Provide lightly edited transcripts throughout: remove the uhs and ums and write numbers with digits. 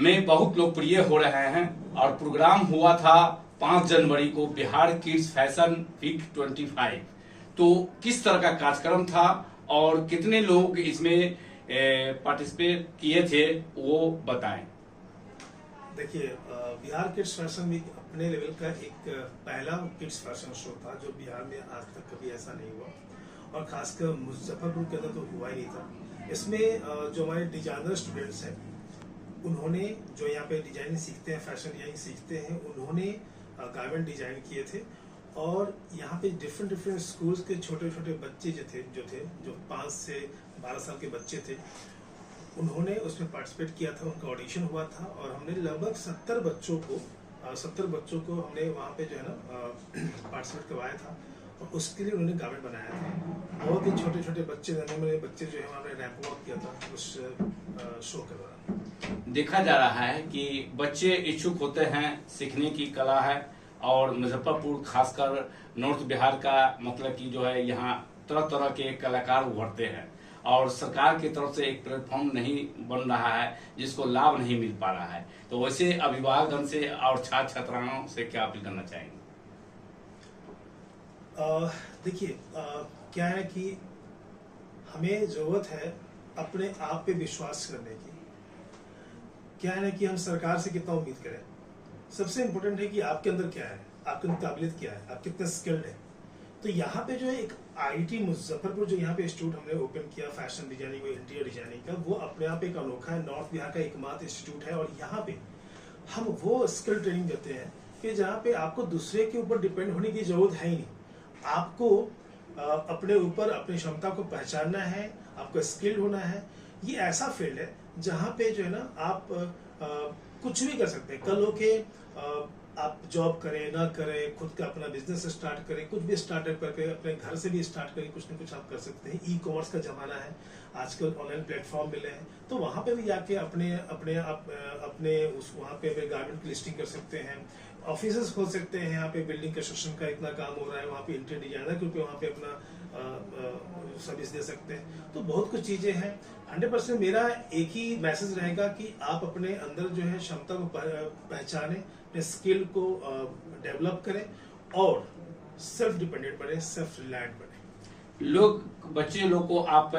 में बहुत लोकप्रिय हो रहे हैं और प्रोग्राम हुआ था 5 जनवरी को बिहार किड्स फैशन वीक 25। तो किस तरह का कार्यक्रम था और कितने लोग इसमें पार्टिसिपेट किए थे वो बताएं। देखिए, बिहार किड्स फैशन वीक अपने लेवल का एक पहला किड्स फैशन शो था जो बिहार में आज तक कभी ऐसा नहीं हुआ और खासकर मुजफ्फरपुर के अंदर तो हुआ ही नहीं था। इसमें जो हमारे डिजाइनर स्टूडेंट्स हैं उन्होंने जो यहाँ पे डिजाइनिंग सीखते हैं, फैशन डिजाइनिंग सीखते हैं, उन्होंने गारमेंट डिजाइन किए थे और यहाँ पे डिफरेंट स्कूल्स के छोटे छोटे बच्चे जो 5 से 12 साल के बच्चे थे उन्होंने उसमें पार्टिसिपेट किया था। उनका ऑडिशन हुआ था और हमने लगभग 70 बच्चों को हमने वहाँ पे जो है ना पार्टिसिपेट करवाया था और उसके लिए उन्होंने गारमेंट बनाया था। बहुत ही छोटे छोटे बच्चे, नन्हे बच्चे जो है वहाँ पे रैंप वॉक किया था उस शो के दौरान। देखा जा रहा है कि बच्चे इच्छुक होते हैं, सीखने की कला है और मुजफ्फरपुर खासकर नॉर्थ बिहार का मतलब कि जो है यहाँ तरह तरह के कलाकार उभरते हैं और सरकार की तरफ से एक प्लेटफॉर्म नहीं बन रहा है जिसको लाभ नहीं मिल पा रहा है। तो वैसे अभिभावकगण से और छात्र छात्राओं से क्या अपील करना चाहेंगे? देखिए, क्या है कि हमें जरूरत है अपने आप पे विश्वास करने की। क्या है ना कि हम सरकार से कितना उम्मीद करें। सबसे इम्पोर्टेंट है कि आपके अंदर क्या है, आपके अंदर काबिलियत क्या है, आप कितने स्किल्ड है। तो यहाँ पे जो है एक आईटी मुजफ्फरपुर जो यहाँ पे इंस्टीट्यूट हमने ओपन किया फैशन डिजाइनिंग और इंटीरियर डिजाइनिंग का, वो अपने आप एक अनोखा है, नॉर्थ बिहार का एकमात्र इंस्टीट्यूट है। और यहाँ पे हम वो स्किल ट्रेनिंग देते हैं कि जहाँ पे आपको दूसरे के ऊपर डिपेंड होने की जरूरत है ही नहीं। आपको अपने ऊपर अपनी क्षमता को पहचानना है, आपको स्किल्ड होना है। ये ऐसा फील्ड है जहाँ पे जो है ना आप कुछ भी कर सकते हैं। कल होके आप जॉब करें ना करें, खुद का अपना बिजनेस स्टार्ट करें, कुछ भी स्टार्टअप करके अपने घर से भी स्टार्ट करें, कुछ ना कुछ आप कर सकते हैं। ई कॉमर्स का जमाना है, आजकल ऑनलाइन प्लेटफॉर्म मिले हैं, तो वहाँ पे भी जाके अपने उस वहाँ पे गारमेंट की लिस्टिंग कर सकते हैं। ऑफिसेस खोल सकते हैं। यहाँ पे बिल्डिंग कंस्ट्रक्शन का इतना काम हो रहा है, वहाँ पे इंटीरियर डिजाइनर के ऊपर वहाँ पे अपना सर्विस दे सकते हैं। तो बहुत कुछ चीजें हैं। 100% मेरा एक ही मैसेज रहेगा कि आप अपने अंदर जो है क्षमता को पहचाने, अपने स्किल को डेवलप करें और सेल्फ डिपेंडेंट बने, सेल्फ रिलायंट बने। बच्चे लोग को आप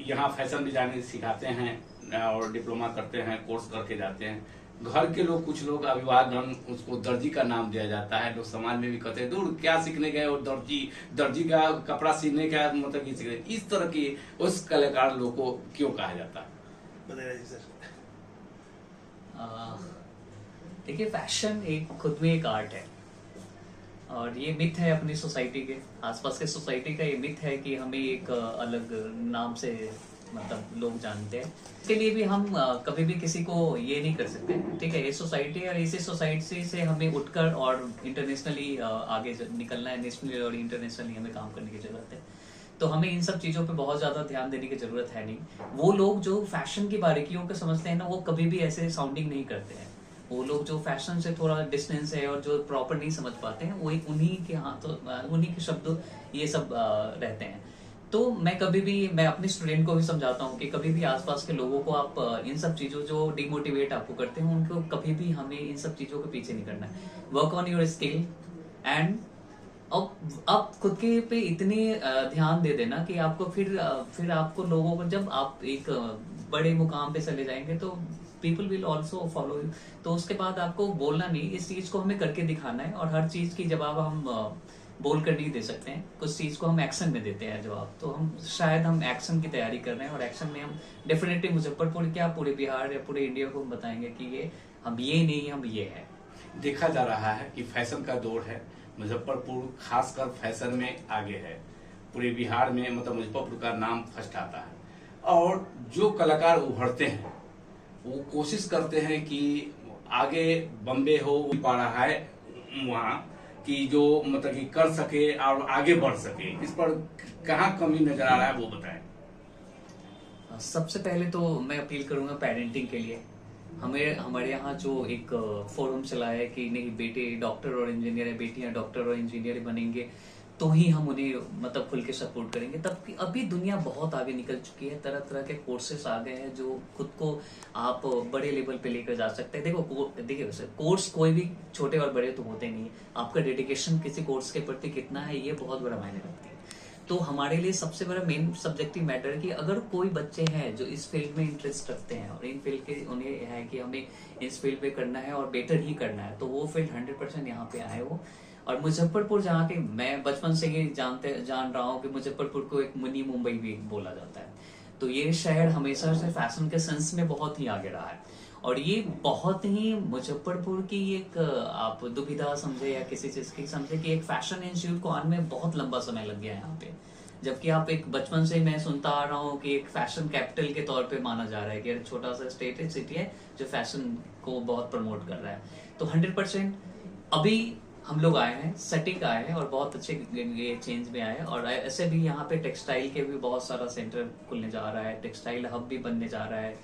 यहाँ फैशन डिजाइनिंग सिखाते हैं और डिप्लोमा करते हैं, कोर्स करके जाते हैं। घर के लोग, कुछ लोग अभिभावक उसको दर्जी का नाम दिया जाता है। लोग समाज में भी कहते हैं दूर क्या सीखने गए और दर्जी का कपड़ा सीखने का मतलब की सीखने। इस तरह की उस कलाकार लोग को क्यों कहा जाता है? बताइए सर। देखिए, फैशन एक खुद में एक आर्ट है और ये मिथ है अपनी सोसाइटी के आसपास के सोसाइटी का। ये मिथ है कि हमें एक अलग नाम से मतलब लोग जानते हैं। इसके लिए भी हम कभी भी किसी को ये नहीं कर सकते, ठीक है। ये सोसाइटी और इसी सोसाइटी से हमें उठकर और इंटरनेशनली आगे निकलना है। नेशनली और इंटरनेशनली हमें काम करने की जरूरत है। तो हमें इन सब चीजों पे बहुत ज्यादा ध्यान देने की जरूरत है नहीं। वो लोग जो फैशन की बारीकियों को समझते हैं ना, वो कभी भी ऐसे साउंडिंग नहीं करते हैं। वो लोग जो फैशन से थोड़ा डिस्टेंस है और जो प्रॉपर नहीं समझ पाते हैं, वो उन्हीं के हाथों उन्हीं के शब्द ये सब रहते हैं। तो मैं अपने स्टूडेंट को भी समझाता हूँ कि कभी भी आसपास के लोगों को आप इन सब चीजों जो डिमोटिवेट आपको करते हैं उनको कभी भी हमें इन सब चीजों के पीछे नहीं करना है। Work on your skill and अब खुद के पे इतने ध्यान दे देना कि आपको फिर आपको लोगों को जब आप एक बड़े मुकाम पे चले जाएंगे तो people will also follow you. तो उसके बाद आपको बोलना नहीं, इस चीज को हमें करके दिखाना है। और हर चीज की जवाब हम बोल कर नहीं दे सकते हैं, कुछ चीज को हम एक्शन में देते हैं जवाब। तो हम एक्शन की तैयारी कर रहे हैं और एक्शन में हम डेफिनेटली मुजफ्फरपुर क्या पूरे बिहार या पूरे इंडिया को हम बताएंगे कि ये हम ये नहीं, हम ये है। देखा जा रहा है कि फैशन का दौर है, मुजफ्फरपुर खासकर फैशन में आगे है। पूरे बिहार में मतलब मुजफ्फरपुर का नाम फर्स्ट आता है और जो कलाकार उभरते हैं वो कोशिश करते हैं कि आगे बम्बे हो पा रहा है वहाँ कि जो मतलब कि कर सके और आगे बढ़ सके। इस पर कहाँ कमी नजर आ रहा है वो बताएं। सबसे पहले तो मैं अपील करूंगा पेरेंटिंग के लिए। हमारे यहाँ जो एक फोरम चला है कि नहीं बेटे डॉक्टर और इंजीनियर है, बेटियां डॉक्टर और इंजीनियर बनेंगे, तो ही हम उन्हें मतलब खुल के सपोर्ट करेंगे। तब कि अभी दुनिया बहुत आगे निकल चुकी है, तरह तरह के कोर्सेस आ गए हैं जो खुद को आप बड़े लेवल पे लेकर जा सकते हैं। देखिए वैसे कोर्स कोई भी छोटे और बड़े तो होते नहीं है, आपका डेडिकेशन किसी कोर्स के प्रति कितना है ये बहुत बड़ा मायने रखती है। तो हमारे लिए सबसे बड़ा मेन सब्जेक्टिव मैटर है कि अगर कोई बच्चे हैं जो इस फील्ड में इंटरेस्ट रखते हैं और इन फील्ड के उन्हें है कि हमें इस फील्ड पे करना है और बेटर ही करना है, तो वो फील्ड 100% यहाँ पे आए हो। और मुजफ्फरपुर, जहाँ के मैं बचपन से ही जान रहा हूँ कि मुजफ्फरपुर को एक मिनी मुंबई भी बोला जाता है, तो ये शहर हमेशा से फैशन के सेंस में बहुत ही आगे रहा है। और ये बहुत ही मुजफ्फरपुर की एक आप दुविधा समझे या किसी चीज की समझे कि एक फैशन इंस्टीट्यूट को आने में बहुत लंबा समय लग गया है यहाँ पे, जबकि आप एक बचपन से मैं सुनता आ रहा हूँ कि एक फैशन कैपिटल के तौर पे माना जा रहा है कि एक छोटा सा स्टेट है, सिटी है जो फैशन को बहुत प्रमोट कर रहा है। तो 100% अभी हम लोग आए हैं, सटीक आए हैं और बहुत अच्छे ये चेंज में आए हैं। और ऐसे भी यहाँ पे टेक्सटाइल के भी बहुत सारा सेंटर खुलने जा रहा है, टेक्सटाइल हब भी बनने जा रहा है,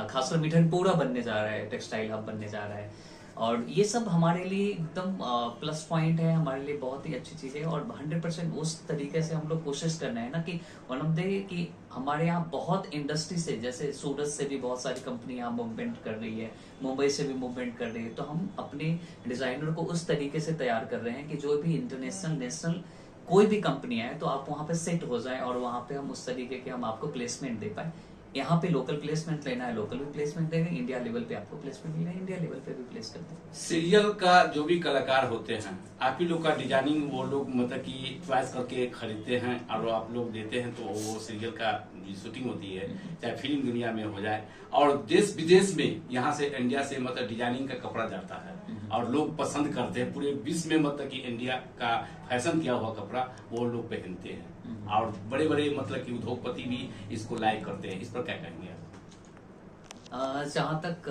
खासकर मिठन पूरा बनने जा रहा है, टेक्सटाइल हब बनने जा रहा है। और ये सब हमारे लिए एकदम प्लस पॉइंट है, हमारे लिए बहुत ही अच्छी चीज है। और 100% उस तरीके से हम लोग कोशिश करना है ना कि वन ऑफ द कि हमारे यहाँ बहुत इंडस्ट्री से, जैसे सूरत से भी बहुत सारी कंपनी यहाँ मूवमेंट कर रही है, मुंबई से भी मूवमेंट कर रही है, तो हम अपने डिजाइनर को उस तरीके से तैयार कर रहे हैं कि जो भी इंटरनेशनल नेशनल कोई भी कंपनी आए तो आप वहाँ पे सेट हो जाए और वहाँ पे हम उस तरीके के हम आपको प्लेसमेंट दे पाए। यहाँ पे लोकल प्लेसमेंट लेना है, लोकल भी प्लेसमेंट देंगे, इंडिया लेवल पे आपको प्लेसमेंट लेना है, इंडिया लेवल पे भी प्लेस कर देंगे। सीरियल का जो भी कलाकार होते हैं, आप ही लोग का डिजाइनिंग वो लोग मतलब कि च्वाइस करके खरीदते हैं और आप लोग देते हैं, तो वो सीरियल का शूटिंग होती है, चाहे फिल्म दुनिया में हो जाए और देश विदेश में, यहाँ से इंडिया से मतलब डिजाइनिंग का कपड़ा जाता है और लोग पसंद करते हैं, पूरे विश्व में मतलब कि इंडिया का फैशन किया हुआ कपड़ा वो लोग पहनते हैं और बड़े बड़े मतलब कि उद्योगपति भी इसको लाइक करते हैं। इस पर क्या कहेंगे आप? जहाँ तक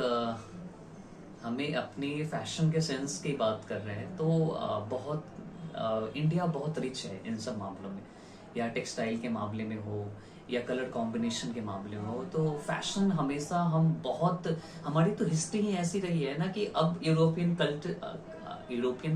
हमें अपनी फैशन के सेंस की बात कर रहे हैं तो इंडिया बहुत रिच है इन सब मामलों में, या टेक्सटाइल के मामले में हो या कलर कॉम्बिनेशन के मामले में हो। तो फैशन हमेशा हम बहुत, हमारी तो हिस्ट्री ही ऐसी रही है ना कि अब यूरोपियन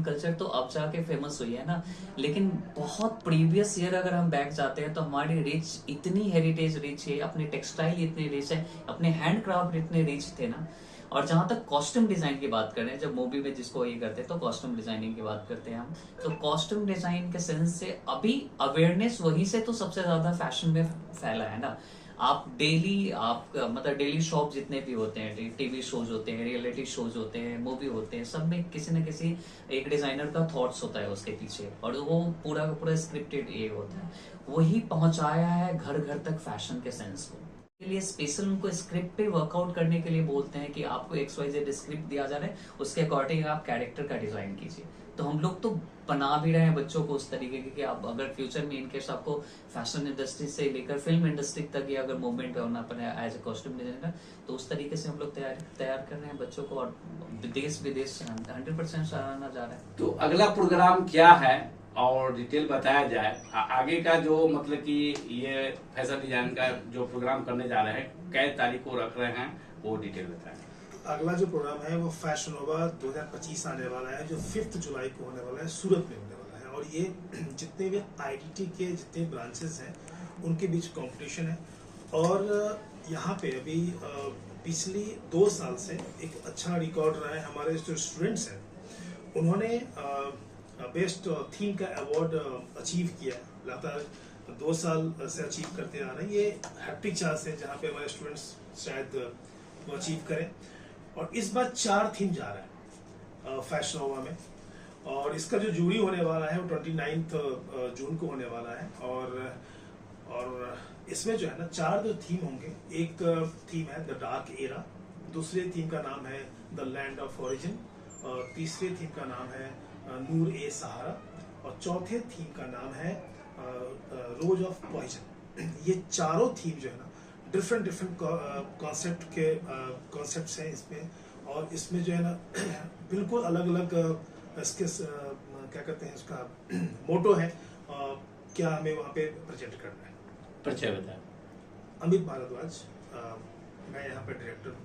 कल्चर तो अब जाके फेमस हुई है ना, लेकिन बहुत प्रीवियस ईयर अगर हम बैक जाते हैं तो हमारी रिच, इतनी हेरिटेज रिच है, अपने टेक्सटाइल इतने रिच है, अपने हैंडक्राफ्ट इतने रिच थे ना। और जहां तक कॉस्ट्यूम डिजाइन की बात कर रहे हैं, जब मूवी में जिसको ये करते हैं तो कॉस्ट्यूम डिजाइनिंग की बात करते हैं हम, तो कॉस्ट्यूम डिजाइन के सेंस से अभी अवेयरनेस वहीं से तो सबसे ज्यादा फैशन में फैला है ना। आप डेली, आप मतलब डेली शॉप जितने भी होते हैं, टीवी शोज होते हैं, रियलिटी शोज होते हैं, मूवी होते हैं, सब में किसी न किसी एक डिजाइनर का थॉट्स होता है उसके पीछे, और वो पूरा का पूरा स्क्रिप्टेड ये होता है। वही पहुंचाया है घर घर तक फैशन के सेंस को। के लिए स्पेशल उनको स्क्रिप्ट पे वर्कआउट करने के लिए बोलते हैं कि आपको XYZ स्क्रिप्ट दिया जा रहा है, उसके अकॉर्डिंग आप कैरेक्टर का डिजाइन कीजिए। तो हम लोग तो बना भी रहे हैं बच्चों को उस तरीके के कि आप अगर फ्यूचर में इनकेस आपको फैशन इंडस्ट्री से लेकर फिल्म इंडस्ट्री तक या अगर मूवमेंट होना पड़े एज ए कॉस्ट्यूम डिजाइनर, तो उस तरीके से हम लोग तैयार कर रहे हैं बच्चों को, और देश विदेश 100% सराहना जा रहा है। तो अगला प्रोग्राम क्या है और डिटेल बताया जाए, आगे का जो मतलब कि ये फैशन डिजाइन का जो प्रोग्राम करने जा रहे हैं, कै तारीख को रख रहे हैं, वो डिटेल बताएं। अगला जो प्रोग्राम है वो फैशन नोवा 2025 आने वाला है, जो 5 जुलाई को होने वाला है, सूरत में होने वाला है। और ये जितने भी IDT के जितने ब्रांचेस हैं उनके बीच कंपटीशन है। और यहाँ पे अभी पिछली 2 साल से एक अच्छा रिकॉर्ड रहा है। हमारे जो स्टूडेंट्स हैं उन्होंने बेस्ट थीम का अवार्ड अचीव किया है, लगातार 2 साल से अचीव करते आ रहे हैं। ये हैप्पी चांस है जहाँ पे हमारे स्टूडेंट्स शायद वो अचीव करें। और इस बार 4 थीम जा रहा है फैशन नोवा में, और इसका जो जूरी होने वाला है वो 29 जून को होने वाला है। और इसमें जो है ना 4 जो थीम होंगे, एक थीम है द डार्क एरा, दूसरे थीम का नाम है द लैंड ऑफ ओरिजिन, और तीसरे थीम का नाम है नूर ए सहारा, और चौथे थीम का नाम है रोज ऑफ पॉइजन। ये चारों थीम जो है ना डिफरेंट कॉन्सेप्ट हैं इसमें, और इसमें जो है ना बिल्कुल अलग अलग इसके क्या कहते हैं इसका मोटो है, क्या हमें वहाँ पे प्रेजेंट करना है। परिचय बताएं। अमित भारद्वाज, मैं यहाँ पे डायरेक्टर हूँ।